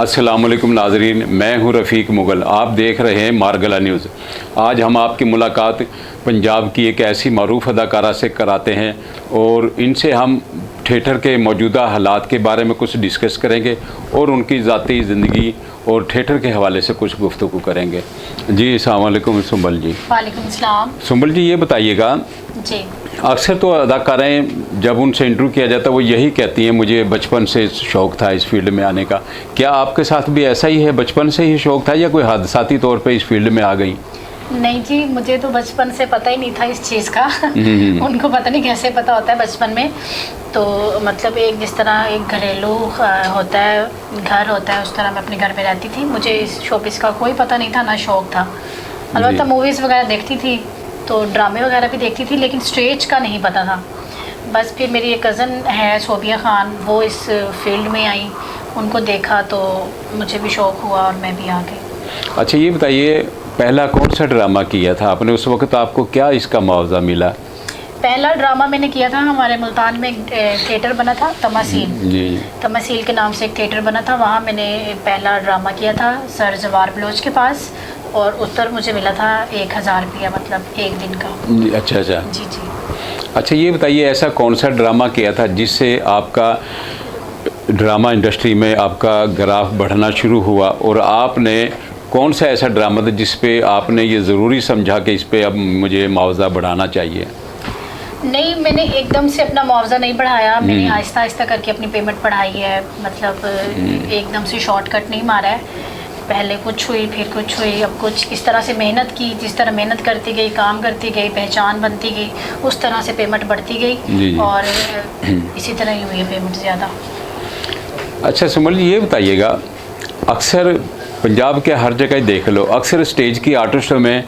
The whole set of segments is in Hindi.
अस्सलाम वालेकुम नाजरीन, मैं हूं रफ़ीक मुग़ल। आप देख रहे हैं मारगला न्यूज़। आज हम आपकी मुलाकात पंजाब की एक ऐसी मरूफ अदाकारा से कराते हैं और इनसे हम थिएटर के मौजूदा हालात के बारे में कुछ डिस्कस करेंगे और उनकी ज़ाती ज़िंदगी और थिएटर के हवाले से कुछ गुफ्तगू करेंगे। जी अस्सलाम वालेकुम सुंबल जी। वालेकुम सलाम। सुंबल जी, ये बताइएगा, जी, अक्सर तो अदाकाराएँ जब उनसे इंटरव्यू किया जाता है वो यही कहती हैं मुझे बचपन से शौक़ था इस फील्ड में आने का। क्या आपके साथ भी ऐसा ही है, बचपन से ही शौक़ था या कोई हादसाती तौर पे इस फील्ड में आ गई? नहीं जी, मुझे तो बचपन से पता ही नहीं था इस चीज़ का। उनको पता नहीं कैसे पता होता है बचपन में। तो मतलब एक जिस तरह एक घरेलू होता है, घर होता है, उस तरह मैं अपने घर में रहती थी। मुझे इस शोबिस का कोई पता नहीं था, ना शौक़ था। अलबत्ता मूवीज़ वगैरह देखती थी तो ड्रामे वगैरह भी देखती थी, लेकिन स्टेज का नहीं पता था। बस फिर मेरी एक कज़न है सोबिया ख़ान, वो इस फील्ड में आई, उनको देखा तो मुझे भी शौक़ हुआ और मैं भी आ गई। अच्छा, ये बताइए पहला कौन सा ड्रामा किया था आपने, उस वक्त आपको क्या इसका मुआवजा मिला? पहला ड्रामा मैंने किया था, हमारे मुल्तान में एक थिएटर बना था तमासील। जी। तमासील के नाम से एक थिएटर बना था, वहाँ मैंने पहला ड्रामा किया था सर जवार बलोच के पास, और उत्तर मुझे मिला था 1000 रुपया, मतलब एक दिन का। अच्छा अच्छा। जी जी। अच्छा, ये बताइए ऐसा कौन सा ड्रामा किया था जिससे आपका ड्रामा इंडस्ट्री में आपका ग्राफ बढ़ना शुरू हुआ, और आपने कौन सा ऐसा ड्रामा था जिस पे आपने ये ज़रूरी समझा कि इस पे अब मुझे मुआवजा बढ़ाना चाहिए? नहीं, मैंने एकदम से अपना मुआवजा नहीं बढ़ाया, मैंने आहिस्ता आहिस्ता करके अपनी पेमेंट बढ़ाई है। मतलब एकदम से शॉर्टकट नहीं मारा है, पहले कुछ हुई फिर कुछ हुई, अब कुछ, इस तरह से मेहनत की, जिस तरह मेहनत करती गई, काम करती गई, पहचान बनती गई, उस तरह से पेमेंट बढ़ती गई और इसी तरह ही हुई है पेमेंट ज़्यादा। अच्छा सुमल जी, ये बताइएगा, अक्सर पंजाब के हर जगह देख लो, अक्सर स्टेज की आर्टिस्टों में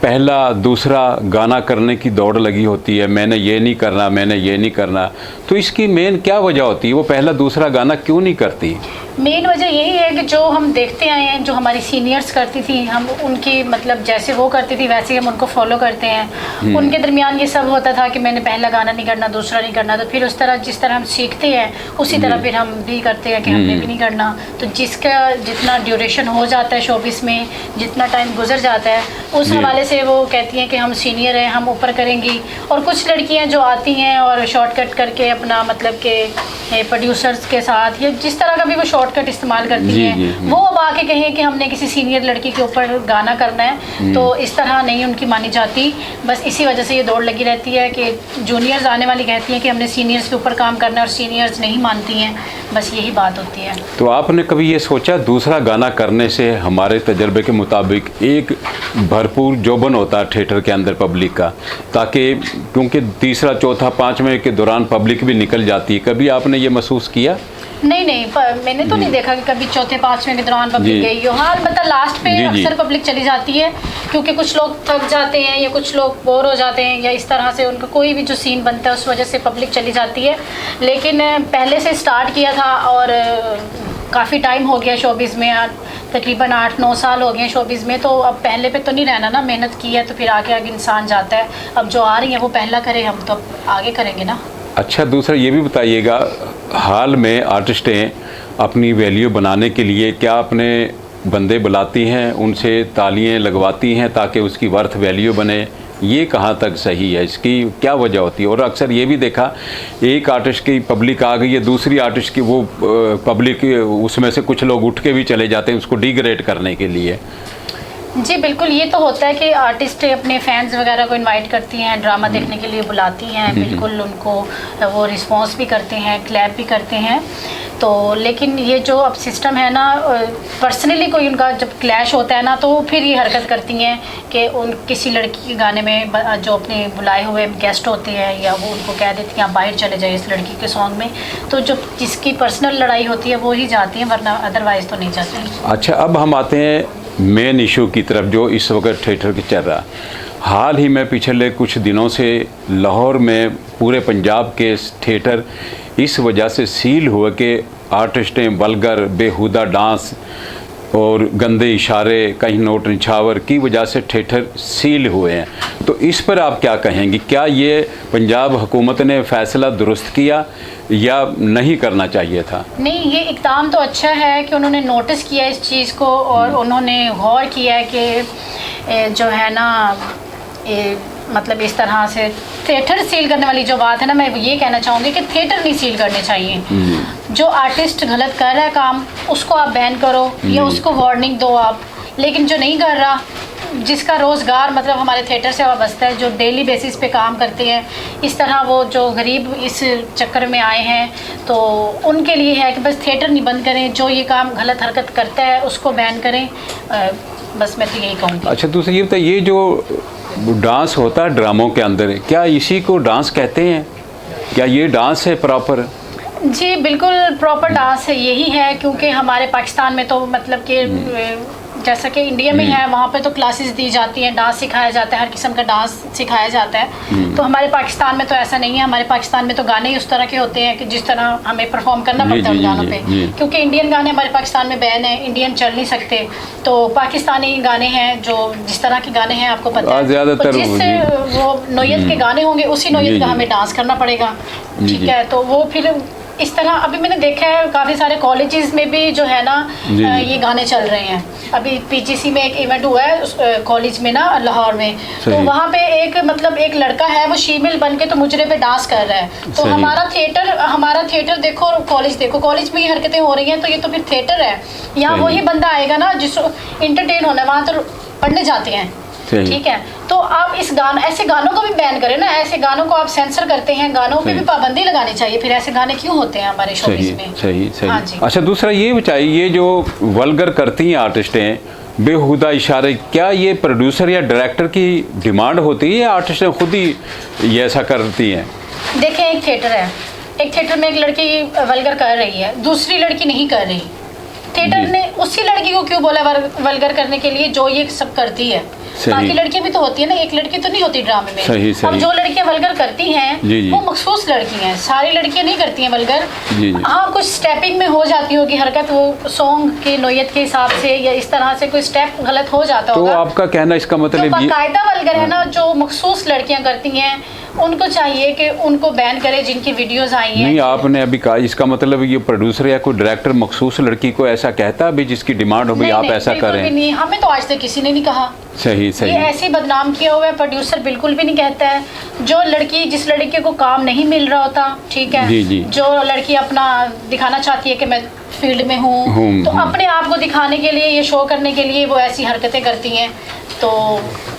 पहला दूसरा गाना करने की दौड़ लगी होती है, मैंने ये नहीं करना, मैंने ये नहीं करना। तो इसकी मेन क्या वजह होती है, वो पहला दूसरा गाना क्यों नहीं करती? मेन वजह यही है कि जो हम देखते आए हैं, जो हमारी सीनियर्स करती थी, हम उनकी मतलब जैसे वो करती थी वैसे ही हम उनको फॉलो करते हैं। उनके दरमियान ये सब होता था कि मैंने पहला गाना नहीं करना, दूसरा नहीं करना, तो फिर उस तरह जिस तरह हम सीखते हैं उसी तरह फिर हम भी करते हैं कि हमने भी नहीं करना। तो जिसका जितना ड्यूरेशन हो जाता है शोबिस में, जितना टाइम गुजर जाता है, उस हवाले से वो कहती हैं कि हम सीनियर हैं, हम ऊपर करेंगी। और कुछ लड़कियाँ जो आती हैं और शॉर्टकट करके अपना मतलब के प्रोड्यूसर्स के साथ या जिस तरह का भी वो शॉर्टकट इस्तेमाल करती हैं, वो अब आके कहें कि हमने किसी सीनियर लड़की के ऊपर गाना करना है, तो इस तरह नहीं उनकी मानी जाती। बस इसी वजह से ये दौड़ लगी रहती है कि जूनियर्स आने वाली कहती हैं कि हमने सीनियर्स के ऊपर काम करना है और सीनियर्स नहीं मानती हैं, बस यही बात होती है। तो आपने कभी ये सोचा दूसरा गाना करने से हमारे तजर्बे के मुताबिक एक भरपूर जोबन होता है थिएटर के अंदर पब्लिक का, ताकि क्योंकि तीसरा चौथा पाँचवें के दौरान पब्लिक भी निकल जाती है, कभी आपने ये महसूस किया? नहीं नहीं, मैंने तो नहीं देखा कि कभी चौथे पाँचवें के दौरान पब्लिक गई हो। हाँ, मतलब लास्ट पे अक्सर पब्लिक चली जाती है क्योंकि कुछ लोग थक जाते हैं या कुछ लोग बोर हो जाते हैं या इस तरह से उनका कोई भी जो सीन बनता है उस वजह से पब्लिक चली जाती है। लेकिन पहले से स्टार्ट किया था और काफ़ी टाइम हो गया शोबिज़ में, तकरीबन 8-9 साल हो गए शोबिज़ में, तो अब पहले पे तो नहीं रहना ना, मेहनत की है तो फिर आगे आगे इंसान जाता है। अब जो आ रही है वो पहला करे, हम तो आगे करेंगे ना। अच्छा, दूसरा ये भी बताइएगा, हाल में आर्टिस्टें अपनी वैल्यू बनाने के लिए क्या अपने बंदे बुलाती हैं, उनसे तालियां लगवाती हैं ताकि उसकी वर्थ वैल्यू बने? ये कहाँ तक सही है, इसकी क्या वजह होती है? और अक्सर ये भी देखा, एक आर्टिस्ट की पब्लिक आ गई है, दूसरी आर्टिस्ट की वो पब्लिक उसमें से कुछ लोग उठ के भी चले जाते हैं उसको डिग्रेड करने के लिए। जी बिल्कुल, ये तो होता है कि आर्टिस्ट अपने फैंस वगैरह को इनवाइट करती हैं, ड्रामा देखने के लिए बुलाती हैं, बिल्कुल उनको वो रिस्पांस भी करते हैं, क्लैप भी करते हैं। तो लेकिन ये जो अब सिस्टम है ना, पर्सनली कोई उनका जब क्लैश होता है ना, तो फिर ये हरकत करती हैं कि उन किसी लड़की के गाने में जो अपने बुलाए हुए गेस्ट होते हैं या वो उनको कह देती हैं आप बाहर चले जाइए इस लड़की के सॉन्ग में। तो जो जिसकी पर्सनल लड़ाई होती है वो ही जाती हैं, वरना अदरवाइज़ तो नहीं जाती। अच्छा, अब हम आते हैं मेन इशू की तरफ जो इस वक्त थिएटर की चल रहा। हाल ही में पिछले कुछ दिनों से लाहौर में पूरे पंजाब के थिएटर इस वजह से सील हुए कि आर्टिस्टें वल्गर बेहुदा डांस और गंदे इशारे, कहीं नोट निछावर की वजह से थिएटर सील हुए हैं। तो इस पर आप क्या कहेंगी? क्या ये पंजाब हुकूमत ने फ़ैसला दुरुस्त किया या नहीं करना चाहिए था? नहीं, ये इक़दाम तो अच्छा है कि उन्होंने नोटिस किया इस चीज़ को और उन्होंने गौर किया है कि जो है ना मतलब इस तरह से थिएटर सील करने वाली जो बात है ना, मैं ये कहना चाहूँगी कि थिएटर नहीं सील करने चाहिए। जो आर्टिस्ट गलत कर रहा है काम, उसको आप बैन करो या उसको वार्निंग दो आप, लेकिन जो नहीं कर रहा, जिसका रोज़गार मतलब हमारे थिएटर से वाबस्ता है, जो डेली बेसिस पे काम करते हैं, इस तरह वो जो गरीब इस चक्कर में आए हैं, तो उनके लिए है कि बस थिएटर नहीं बंद करें, जो ये काम गलत हरकत करता है उसको बैन करें। बस मैं तो यही कहूँगी। अच्छा, दूसरा ये बताइए, ये जो डांस होता है ड्रामों के अंदर, क्या इसी को डांस कहते हैं? क्या ये डांस है प्रॉपर? जी बिल्कुल प्रॉपर डांस है, यही है, क्योंकि हमारे पाकिस्तान में तो मतलब कि जैसा कि इंडिया में है, वहाँ पे तो क्लासेस दी जाती हैं, डांस सिखाया जाता है, हर किस्म का डांस सिखाया जाता है। तो हमारे पाकिस्तान में तो ऐसा नहीं है। हमारे पाकिस्तान में तो गाने ही उस तरह के होते हैं कि जिस तरह हमें परफॉर्म करना पड़ता है उन गानों पे, क्योंकि इंडियन गाने हमारे पाकिस्तान में बैन है, इंडियन चल नहीं सकते। तो पाकिस्तानी गाने हैं, जो जिस तरह के गाने हैं आपको पता है, ज़्यादातर जिस वो नोयत के गाने होंगे उसी नोयत का हमें डांस करना पड़ेगा। ठीक है, तो वो फिर इस तरह अभी मैंने देखा है काफ़ी सारे कॉलेजेस में भी जो है ना ये गाने चल रहे हैं। अभी पीजीसी में एक इवेंट हुआ है कॉलेज में ना, लाहौर में, तो वहाँ पे एक मतलब एक लड़का है, वो शीमेल बन के तो मुजरे पे डांस कर रहा है। तो हमारा थिएटर देखो और कॉलेज देखो, कॉलेज में ये हरकतें हो रही हैं, तो ये तो फिर थिएटर है। यहाँ वही बंदा आएगा ना जिस इंटरटेन होना है, वहाँ तो पढ़ने जाते हैं। ठीक है, तो आप ऐसे गानों को भी बैन करें ना, ऐसे गानों को आप सेंसर करते हैं, गानों पे भी पाबंदी लगानी चाहिए। फिर ऐसे गाने क्यों होते हैं हमारे शोबिज़ में? सही। हाँ जी। अच्छा, दूसरा ये बताइए, ये जो वल्गर करती हैं आर्टिस्टें, बेहुदा इशारे, क्या ये प्रोड्यूसर या डायरेक्टर की डिमांड होती है या आर्टिस्टें खुद ही ये ऐसा करती हैं? देखें, एक थिएटर है, एक थिएटर में एक लड़की वल्गर कर रही है, दूसरी लड़की नहीं कर रही। थिएटर ने उसी लड़की को क्यों बोला वल्गर करने के लिए जो ये सब करती है? बाकी लड़कियां भी तो होती है ना, एक लड़की तो नहीं होती ड्रामे में। सही। अब जो लड़कियां वल्गर करती हैं वो मखसूस लड़की हैं, सारी लड़कियां नहीं करती हैं वल्गर। हाँ, कुछ स्टेपिंग में हो जाती होगी हरकत, वो सॉन्ग के नोयत के हिसाब से या इस तरह से कोई स्टेप गलत हो जाता होगा। तो आपका कहना इसका मतलब जो बाकायदा वल्गर है ना, जो मखसूस लड़कियां करती हैं, उनको चाहिए कि उनको बैन करे, जिनकी वीडियोस आई हैं। नहीं, आपने अभी कहा, इसका मतलब ये प्रोड्यूसर या कोई डायरेक्टर मखसूस लड़की को ऐसा कहता है भी जिसकी डिमांड हो, भाई आप ऐसा करें? नहीं, हमें तो आज तक किसी ने नहीं कहा। सही। ये ऐसे बदनाम किया हुआ है, प्रोड्यूसर बिल्कुल भी नहीं कहता है। जिस लड़की को काम नहीं मिल रहा होता, ठीक है, जो लड़की अपना दिखाना चाहती है कि मैं फील्ड में हूँ, तो अपने आप को दिखाने के लिए, ये शो करने के लिए वो ऐसी हरकतें करती हैं। तो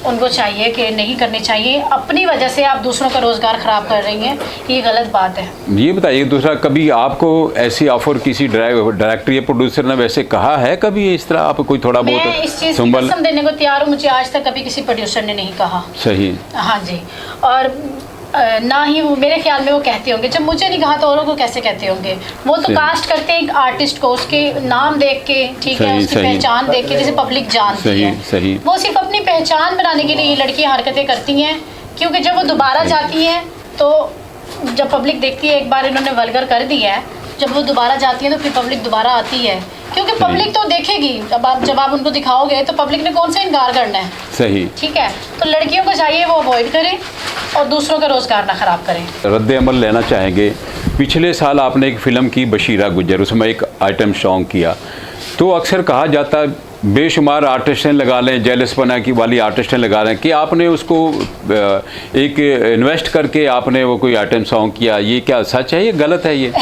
उनको चाहिए कि नहीं करनी चाहिए। अपनी वजह से आप दूसरों का रोज़गार ख़राब कर रही हैं, ये गलत बात है। ये बताइए, दूसरा, कभी आपको ऐसी ऑफर किसी डायरेक्टर या प्रोड्यूसर ने वैसे कहा है कभी इस तरह? आप कोई थोड़ा बहुत मैं इस चीज़ की कसम देने को तैयार हूँ, मुझे आज तक कभी किसी प्रोड्यूसर ने नहीं कहा। सही। हाँ जी, और ना ही वो मेरे ख्याल में वो कहते होंगे। जब मुझे नहीं कहा तो औरों को कैसे कहते होंगे? वो तो कास्ट करते हैं एक आर्टिस्ट को उसके नाम देख के, ठीक है, उसकी पहचान देख के, जैसे पब्लिक जानती है। वो सिर्फ अपनी पहचान बनाने के लिए ये लड़कियां हरकतें करती हैं, क्योंकि जब वो दोबारा जाती हैं तो जब पब्लिक देखती है एक बार इन्होंने वल्गर कर दिया है, जब वो दोबारा जाती है तो फिर पब्लिक दोबारा आती है, क्योंकि पब्लिक तो देखेगी। जब आप उनको दिखाओगे तो पब्लिक ने कौन सा इनकार करना है? सही। ठीक है, तो लड़कियों को चाहिए वो अवॉइड करें और दूसरों का रोज़गार ना ख़राब करें। रद्द अमल लेना चाहेंगे, पिछले साल आपने एक फ़िल्म की बशीरा गुजर, उसमें एक आइटम सॉन्ग किया, तो अक्सर कहा जाता है बेशुमार आर्टिस्टें लगा लें, जेलसपना की वाली आर्टिस्टें लगा लें कि आपने उसको एक इन्वेस्ट करके आपने वो कोई आइटम सॉन्ग किया। ये क्या सच है, ये गलत है? ये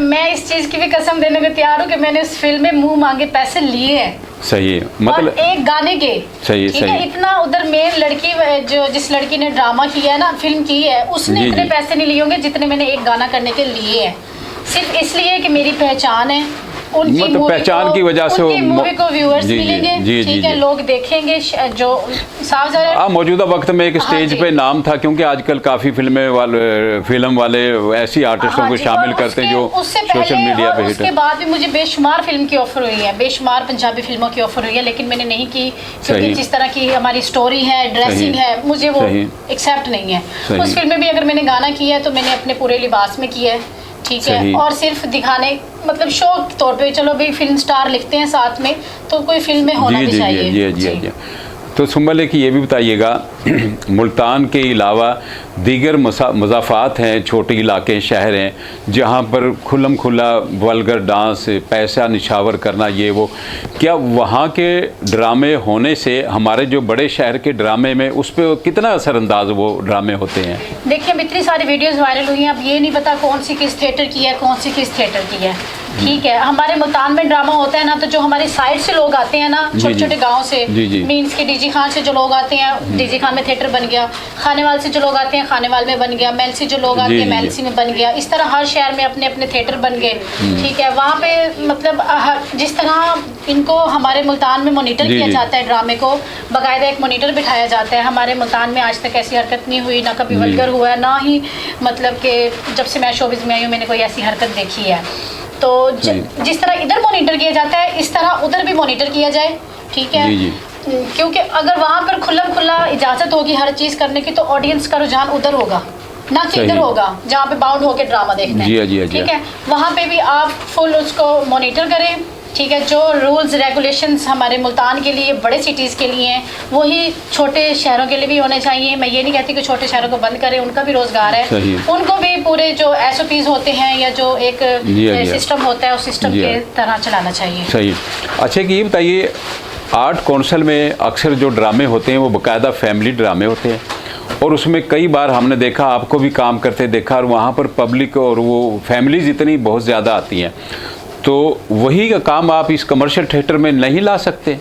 मैं इस चीज़ की भी कसम देने को तैयार हूँ कि मैंने उस फिल्म में मुंह मांगे पैसे लिए हैं। सही है, मतलब और एक गाने के। सही। इतना उधर मेन लड़की जिस लड़की ने ड्रामा किया है ना, फिल्म की है, उसने इतने पैसे नहीं लिए होंगे जितने मैंने एक गाना करने के लिए हैं, सिर्फ इसलिए कि मेरी पहचान है। उनकी मतलब पहचान की वजह से मूवी को व्यूअर्स मिलेंगे, ठीक है, लोग देखेंगे। जो साफ मौजूदा वक्त में एक स्टेज पे नाम था, क्योंकि आजकल काफ़ी फिल्म वाले ऐसी आर्टिस्टों को शामिल करते हैं जो सोशल मीडिया पे हिट है। उसके बाद भी मुझे बेशुमार फिल्म की ऑफर हुई है, बेशुमार पंजाबी फिल्मों की ऑफर हुई है, लेकिन मैंने नहीं की, क्योंकि जिस तरह की हमारी स्टोरी है, ड्रेसिंग है, मुझे वो एक्सेप्ट नहीं है। उस फिल्म में भी अगर मैंने गाना किया है तो मैंने अपने पूरे लिबास में किया है, ठीक है, और सिर्फ दिखाने मतलब शो के तौर पे, चलो भाई फिल्म स्टार लिखते हैं साथ में तो कोई फिल्म में होना भी चाहिए। जी। तो सुंबल एक ये भी बताइएगा, मुल्तान के अलावा दीगर मज़ाफ़ात हैं, छोटे इलाके शहर हैं जहाँ पर खुल्लम खुल्ला वल्गर डांस, पैसा निछावर करना, ये वो, क्या वहाँ के ड्रामे होने से हमारे जो बड़े शहर के ड्रामे में उस पर कितना असरअंदाज वो ड्रामे होते हैं? देखिए, अब इतनी सारी वीडियोस वायरल हुई हैं, अब ये नहीं पता कौन सी किस थिएटर की है, कौन सी किस थिएटर की है। ठीक है, हमारे मुल्तान में ड्रामा होता है ना, तो जो हमारे साइड से लोग आते हैं ना, छोटे छोटे गाँव से, मीन्स के डीजी खान से जो लोग आते हैं, डीजी खान में थिएटर बन गया, खानेवाल से जो लोग आते हैं खानेवाल में बन गया, महल से जो लोग आते हैं महल में बन गया, इस तरह हर शहर में अपने अपने थिएटर बन गए। ठीक है, वहाँ पे मतलब जिस तरह इनको हमारे मुल्तान में मॉनिटर किया जाता है, ड्रामे को बाकायदा एक मॉनिटर बिठाया जाता है। हमारे मुल्तान में आज तक ऐसी हरकत नहीं हुई, ना कभी वल्गर हुआ है, ना ही मतलब कि जब से मैं शोबिज़ में आई हूँ मैंने कोई ऐसी हरकत देखी है। तो जिस तरह इधर मॉनिटर किया जाता है, इस तरह उधर भी मॉनिटर किया जाए। ठीक है, क्योंकि अगर वहाँ पर खुल्लम खुल्ला इजाज़त होगी हर चीज़ करने की, तो ऑडियंस का रुझान उधर होगा, ना कि इधर होगा जहाँ पे बाउंड होकर ड्रामा देखना है। ठीक है, वहाँ पे भी आप फुल उसको मॉनिटर करें। ठीक है, जो रूल्स रेगुलेशंस हमारे मुल्तान के लिए, बड़े सिटीज़ के लिए हैं, वही छोटे शहरों के लिए भी होने चाहिए। मैं ये नहीं कहती कि छोटे शहरों को बंद करें, उनका भी रोज़गार है, उनको भी पूरे जो SOPs होते हैं या जो एक सिस्टम होता है उस सिस्टम के तरह चलाना चाहिए। सही। अच्छा, कि ये बताइए, आर्ट काउंसिल में अक्सर जो ड्रामे होते हैं वो बाकायदा फैमिली ड्रामे होते हैं, और उसमें कई बार हमने देखा, आपको भी काम करते देखा, और वहाँ पर पब्लिक और वो फैमिलीज़ इतनी बहुत ज़्यादा आती हैं, तो वही का काम आप इस कमर्शियल थिएटर में नहीं ला सकते?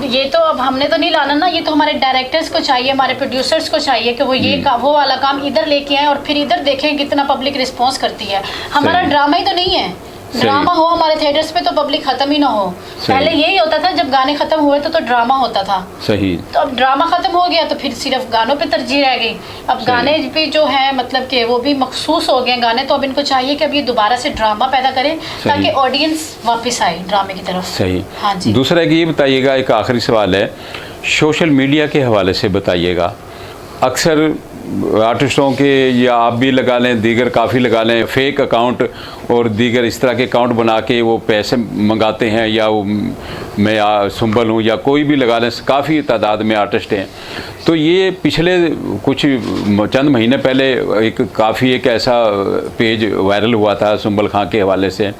ये तो अब हमने तो नहीं लाना ना, ये तो हमारे डायरेक्टर्स को चाहिए, हमारे प्रोड्यूसर्स को चाहिए कि वो वो वाला काम इधर लेके आए और फिर इधर देखें कितना पब्लिक रिस्पॉन्स करती है। हमारा ड्रामा ही तो नहीं है, ड्रामा हो हमारे थिएटर्स पे तो पब्लिक खत्म ही ना हो। पहले यही होता था, जब गाने खत्म हुए तो ड्रामा होता था। सही। तो अब ड्रामा खत्म हो गया तो फिर सिर्फ गानों पे तरजीह रह गई। अब गाने भी जो है मतलब कि वो भी मखसूस हो गए गाने, तो अब इनको चाहिए कि अब ये दोबारा से ड्रामा पैदा करें ताकि ऑडियंस वापस आए ड्रामे की तरफ। सही। हाँ जी। दूसरा ये बताइएगा, एक आखिरी सवाल है, सोशल मीडिया के हवाले से बताइएगा। अक्सर आर्टिस्टों के, या आप भी लगा लें, दीगर काफ़ी लगा लें, फेक अकाउंट और दीगर इस तरह के अकाउंट बना के वो पैसे मंगाते हैं, या वो मैं सुंबल हूँ या कोई भी लगा लें, काफ़ी तादाद में आर्टिस्ट हैं। तो ये पिछले कुछ चंद महीने पहले एक ऐसा पेज वायरल हुआ था सुंबल खां के हवाले से,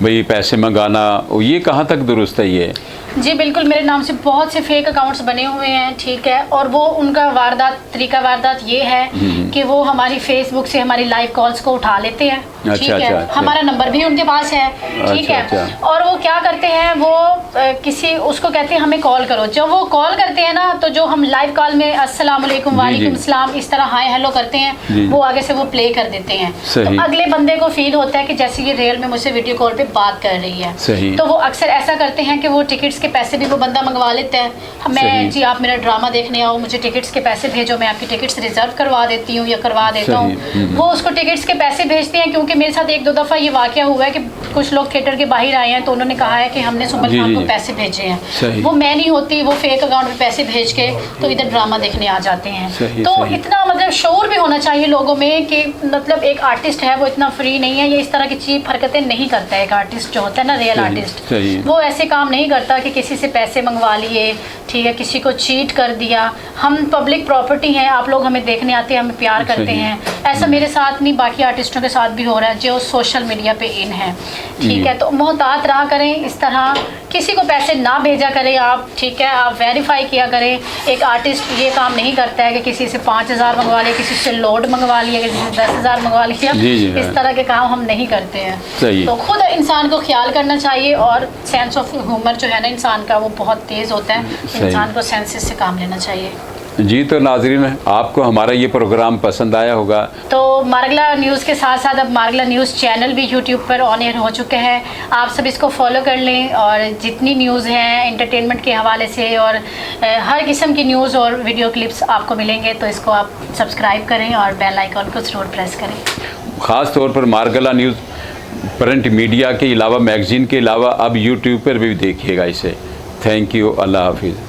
भाई पैसे मंगाना, ये कहाँ तक दुरुस्त है ये? जी बिल्कुल, मेरे नाम से बहुत से फेक अकाउंट्स बने हुए हैं। ठीक है, और वो उनका तरीका वारदात ये है कि वो हमारी फेसबुक से हमारी लाइव कॉल्स को उठा लेते हैं। ठीक है, हमारा नंबर भी उनके पास है। ठीक है, और वो क्या करते हैं, वो किसी उसको कहते हैं हमें कॉल करो। जब वो कॉल करते हैं ना, तो जो हम लाइव कॉल में अस्सलाम वालेकुम, वालेकुम सलाम, इस तरह हाय हेलो करते हैं, वो आगे से वो प्ले कर देते हैं। तो अगले बंदे को फील होता है कि जैसे ये रियल में मुझसे वीडियो कॉल पे बात कर रही है। तो वो अक्सर ऐसा करते हैं कि वो टिकट्स के पैसे भी वो बंदा मंगवा लेता है। मैं जी आप मेरा ड्रामा देखने आओ, मुझे टिकट्स के पैसे भेजो, मैं आपकी टिकट्स रिजर्व करवा देती हूँ या करवा देता हूँ। वो उसको टिकट्स के पैसे भेजते हैं, क्योंकि मेरे साथ 1-2 दफ़ा ये वाकया हुआ है कि कुछ लोग थिएटर के बाहर आए हैं, तो उन्होंने कहा है कि हमने सुंबल खान को पैसे भेजे हैं। वो मैं नहीं होती, वो फेक अकाउंट में पैसे भेज के तो इधर ड्रामा देखने आ जाते हैं। तो इतना मतलब शऊर भी होना चाहिए लोगों में कि मतलब एक आर्टिस्ट है वो इतना फ्री नहीं है, ये इस तरह की चीप हरकतें नहीं करता है। एक आर्टिस्ट जो होता है ना, रियल आर्टिस्ट, वो ऐसे काम नहीं करता कि किसी से पैसे मंगवा लिए, ठीक है, किसी को चीट कर दिया। हम पब्लिक प्रॉपर्टी हैं, आप लोग हमें देखने आते हैं, हमें प्यार करते हैं। ऐसा मेरे साथ नहीं, बाकी आर्टिस्टों के साथ भी हो रहा है जो सोशल मीडिया पे इन है। ठीक है, तो मोहतात रहा करें, इस तरह किसी को पैसे ना भेजा करें आप। ठीक है, आप वेरीफाई किया करें। एक आर्टिस्ट ये काम नहीं करता है कि किसी से 5000 मंगवा लिया, किसी से लोड मंगवा लिया, किसी से 10,000 मंगवा लिया। इस तरह के काम हम नहीं करते हैं। तो खुद इंसान को ख्याल करना चाहिए, और सेंस ऑफ ह्यूमर जो है ना इंसान का, वो बहुत तेज़ होता है। इंसान को सेंसेस से काम लेना चाहिए। जी, तो नाज़रीन, आपको हमारा ये प्रोग्राम पसंद आया होगा। तो मारगला न्यूज़ के साथ साथ अब मारगला न्यूज़ चैनल भी यूट्यूब पर ऑन एयर हो चुके हैं। आप सब इसको फॉलो कर लें, और जितनी न्यूज़ हैं एंटरटेनमेंट के हवाले से और हर किस्म की न्यूज़ और वीडियो क्लिप्स आपको मिलेंगे, तो इसको आप सब्सक्राइब करें और बेल आइकॉन को ज़रूर प्रेस करें। ख़ास तौर पर मारगला न्यूज़ प्रिंट मीडिया के अलावा, मैगज़ीन के अलावा, अब यूट्यूब पर भी देखिएगा इसे। Thank you. अल्लाह हाफिज़।